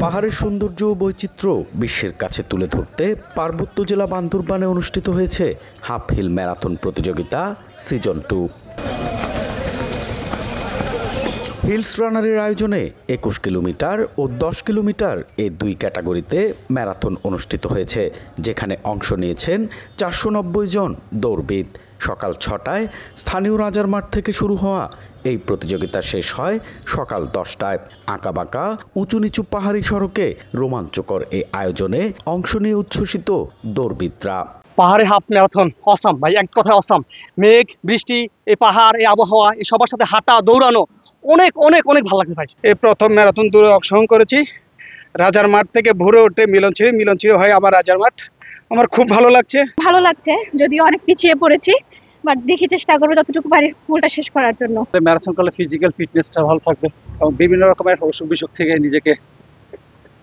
পাহাড়ের সৌন্দর্য ও বৈচিত্র্য বিশ্বের কাছে তুলে ধরতে পার্বত্য জেলা বান্দরবানে অনুষ্ঠিত হয়েছে হাফ হিল ম্যারাথন প্রতিযোগিতা সিজন 2। হিলস রানারের আয়োজনে 21 কিলোমিটার ও 10 কিলোমিটার এই দুই ক্যাটাগরিতে ম্যারাথন অনুষ্ঠিত হয়েছে, যেখানে অংশ নিয়েছেন 490 জন দৌড়বিদ। সকাল 6টায় স্থানীয় রাজার মাঠ থেকে শুরু হওয়া এই প্রতিযোগিতা শেষ হয় সকাল 10টায়। আঁকাবাঁকা উঁচু নিচু পাহাড়ি সড়কে রোমাঞ্চকর এই আয়োজনে অংশ নিয়ে উচ্ছ্বসিত দৌড়বিদরা। পাহাড়ে হাফ ম্যারাথন অসাম ভাই, এক কথায় অসাম। মেঘ, বৃষ্টি, এই পাহাড়, এই আবহাওয়া, এই সবার সাথে হাঁটা দৌড়ানো অনেক অনেক অনেক ভালো লাগছে ভাই। এই প্রথম ম্যারাথন দৌড়ে অংশগ্রহণ করেছি। রাজার মাঠ থেকে ভোরে উঠে মিলনচিরি হয় আবার রাজার মাঠ। আমার খুব ভালো লাগছে। যদিও অনেক পিছিয়ে পড়েছি, বাট দেখি চেষ্টা করবো যতটুকু পারি ফুলটা শেষ করার জন্য। ম্যারাথন করলে ফিজিক্যাল ফিটনেসটা ভালো থাকবে এবং বিভিন্ন রকমের অসুখ বিসুখ থেকে নিজেকে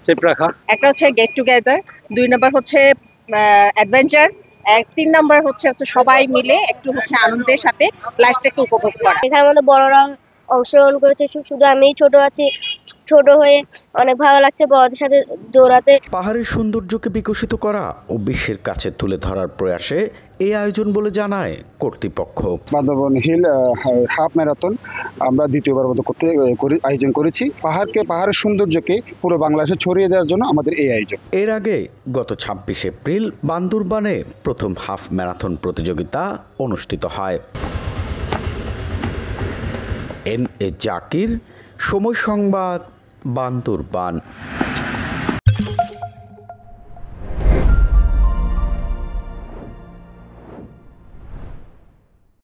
সেফ রাখা। একটা হচ্ছে গেট টুগেদার, 2 নম্বর হচ্ছে অ্যাডভেঞ্চার, 3 নম্বর হচ্ছে সবাই মিলে একটু আনন্দের সাথে লাইফটাকে উপভোগ করা। এখানে মধ্যে বড়রা অংশগ্রহণ করেছে, শুধু আমি ছোট আছি। ছোট হয়ে অনেক ভালো লাগছে বড়দের সাথে দৌড়াতে। পাহাড়ের সৌন্দর্যকে বিকশিত করা ও বিশ্বের কাছে তুলে ধরার প্রয়াসে এই আয়োজন বলে জানায় কর্তৃপক্ষ। বান্দরবান হিল হাফ ম্যারাথন আমরা দ্বিতীয়বার মতো আয়োজন করেছি। পাহাড়ের সৌন্দর্যকে পুরো বাংলাদেশে ছড়িয়ে দেওয়ার জন্য আমাদের এই আয়োজন। এর আগে গত 26 এপ্রিল বান্দরবানে প্রথম হাফ ম্যারাথন প্রতিযোগিতা অনুষ্ঠিত হয়। এন এ জাকির, সময় সংবাদ, বান্দরবান।